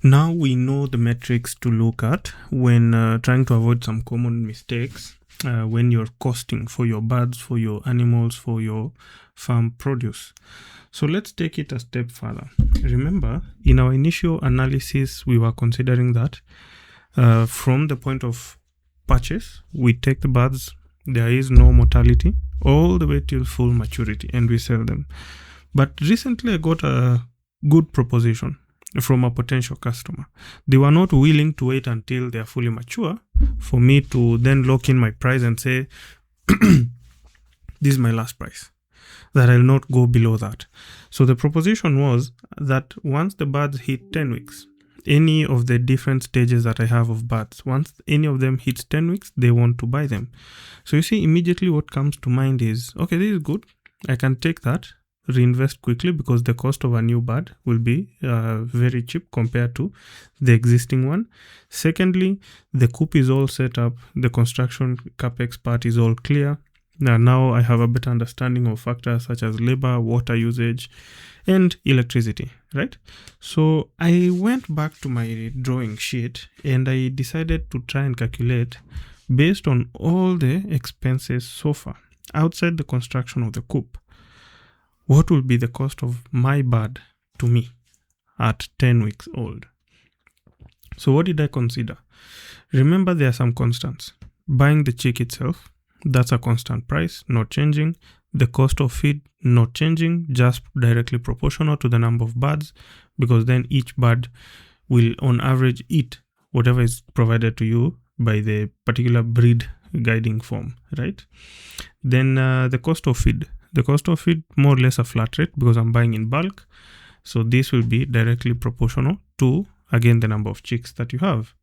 Now we know the metrics to look at when trying to avoid some common mistakes when you're costing for your birds, for your animals, for your farm produce. So let's take it a step further. Remember, in our initial analysis, we were considering that from the point of purchase, we take the birds, there is no mortality, all the way till full maturity, and we sell them. But recently I got a good proposition from a potential customer. They were not willing to wait until they are fully mature for me to then lock in my price and say, this is my last price, that I'll not go below that. So the proposition was that once the birds hit 10 weeks, any of the different stages that I have of birds, once any of them hits 10 weeks, they want to buy them. So you see, immediately what comes to mind is, okay, this is good. I can take that, reinvest quickly, because the cost of a new bird will be very cheap compared to the existing one. Secondly, the coop is all set up. The construction capex part is all clear. Now I have a better understanding of factors such as labor, water usage, and electricity, right? So I went back to my drawing sheet and I decided to try and calculate, based on all the expenses so far outside the construction of the coop, what will be the cost of my bird to me at 10 weeks old. So what did I consider? Remember, there are some constants. Buying the chick itself, that's a constant price, not changing. The cost of feed, not changing, just directly proportional to the number of birds, because then each bird will on average eat whatever is provided to you by the particular breed guiding form, right? Then the cost of feed. The cost of feed, more or less a flat rate, because I'm buying in bulk. So this will be directly proportional to, again, the number of chicks that you have.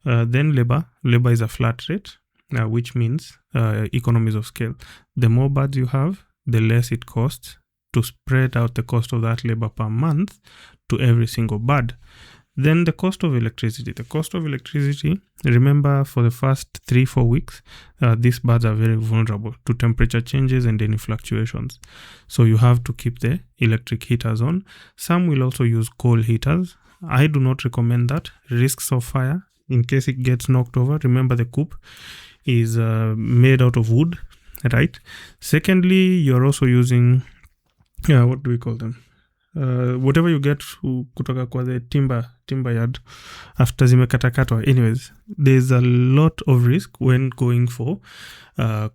Then labor. Labor is a flat rate, which means economies of scale. The more birds you have, the less it costs to spread out the cost of that labor per month to every single bird. Then the cost of electricity. The cost of electricity, remember, for the first 3-4 weeks, these birds are very vulnerable to temperature changes and any fluctuations. So you have to keep the electric heaters on. Some will also use coal heaters. I do not recommend that. Risks of fire, in case it gets knocked over. Remember, the coop is made out of wood, right? Secondly, you're also using, what do we call them? Whatever you get kutoka kwa the timber yard after zimekatakatwa. Anyways, there's a lot of risk when going for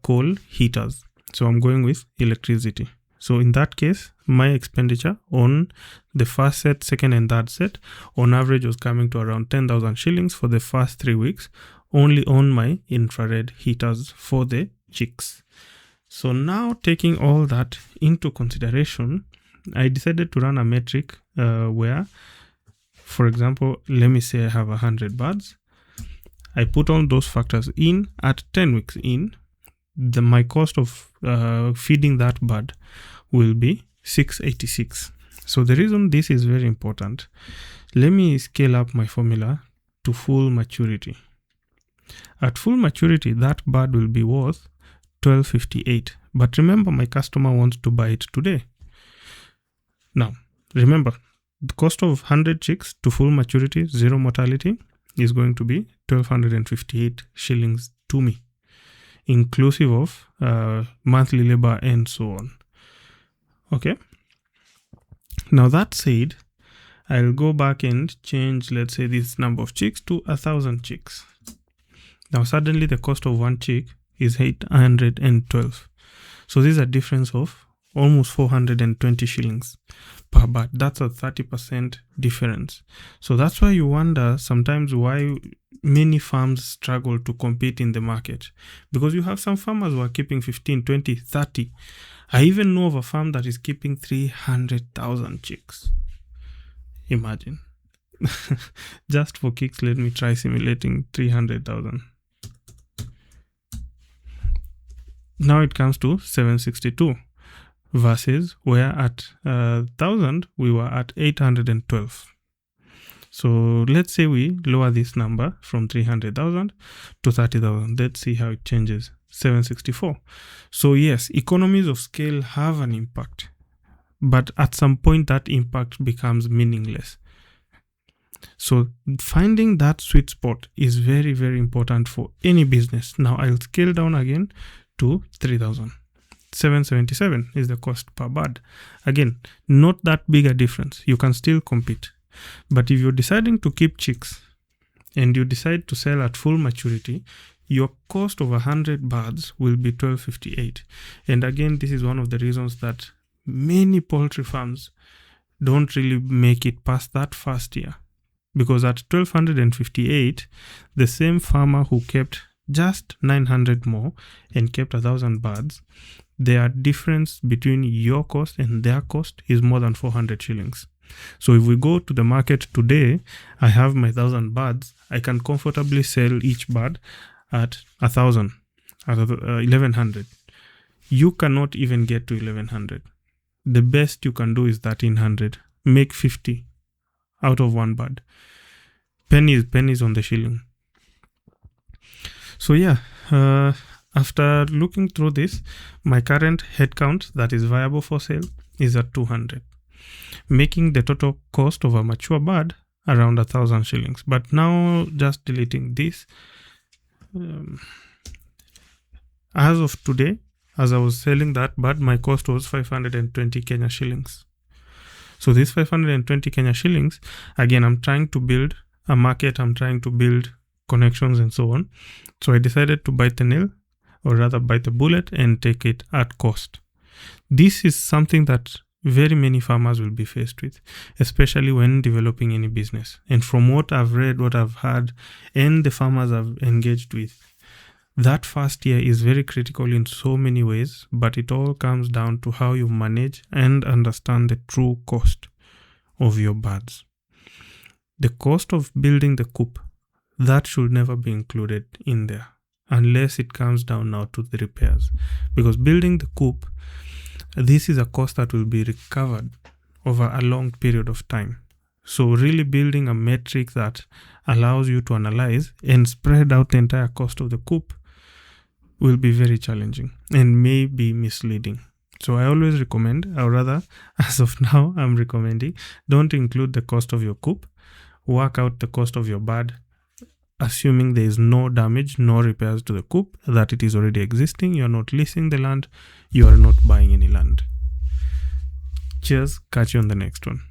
coal heaters. So I'm going with electricity. So in that case, my expenditure on the first set, second and third set, on average was coming to around 10,000 shillings for the first 3 weeks, only on my infrared heaters for the chicks. So now, taking all that into consideration, I decided to run a metric where, for example, let me say I have 100 birds. I put all those factors in at 10 weeks in. My cost of feeding that bird will be 686. So the reason this is very important, let me scale up my formula to full maturity. At full maturity, that bird will be worth 1258. But remember, my customer wants to buy it today. Now, remember, the cost of 100 chicks to full maturity, zero mortality, is going to be 1258 shillings to me, inclusive of monthly labor and so on. Okay. Now, that said, I'll go back and change, let's say, this number of chicks to 1,000 chicks. Now, suddenly the cost of one chick is 812. So this is a difference of almost 420 shillings per bird. That's a 30% difference. So that's why you wonder sometimes why many farms struggle to compete in the market, because you have some farmers who are keeping 15, 20, 30. I even know of a farm that is keeping 300,000 chicks. Imagine. Just for kicks, let me try simulating 300,000. Now it comes to 762. Versus where at 1,000 we were at 812. So let's say we lower this number from 300,000 to 30,000. Let's see how it changes. 764. So yes, economies of scale have an impact, but at some point that impact becomes meaningless. So finding that sweet spot is very, very important for any business. Now I'll scale down again to 3,000. 777 is the cost per bird. Again, not that big a difference. You can still compete. But if you're deciding to keep chicks and you decide to sell at full maturity, your cost of 100 birds will be 1258. And again, this is one of the reasons that many poultry farms don't really make it past that first year. Because at 1258, the same farmer who kept just 900 more and kept 1,000 birds, their difference between your cost and their cost is more than 400 shillings. So if we go to the market today, I have my 1,000 birds. I can comfortably sell each bird at 1,000, at 1,100. You cannot even get to 1,100. The best you can do is 1,300. Make 50 out of one bird. Pennies on the shilling. So yeah, after looking through this, my current headcount that is viable for sale is at 200, making the total cost of a mature bird around 1,000 shillings. But now just deleting this, as of today, as I was selling that bird, my cost was 520 Kenya shillings. So this 520 Kenya shillings, again, I'm trying to build a market, I'm trying to build connections and so on. So I decided to bite the nail, or rather bite the bullet, and take it at cost. This is something that very many farmers will be faced with, especially when developing any business. And from what I've read, what I've heard, and the farmers I've engaged with, that first year is very critical in so many ways, but it all comes down to how you manage and understand the true cost of your birds. The cost of building the coop, that should never be included in there, unless it comes down now to the repairs. Because building the coop, this is a cost that will be recovered over a long period of time. So really building a metric that allows you to analyze and spread out the entire cost of the coop will be very challenging and may be misleading. So I always recommend, or rather, as of now, I'm recommending, don't include the cost of your coop. Work out the cost of your bird, assuming there is no damage, no repairs to the coop, that it is already existing. You're not leasing the land. You are not buying any land. Cheers. Catch you on the next one.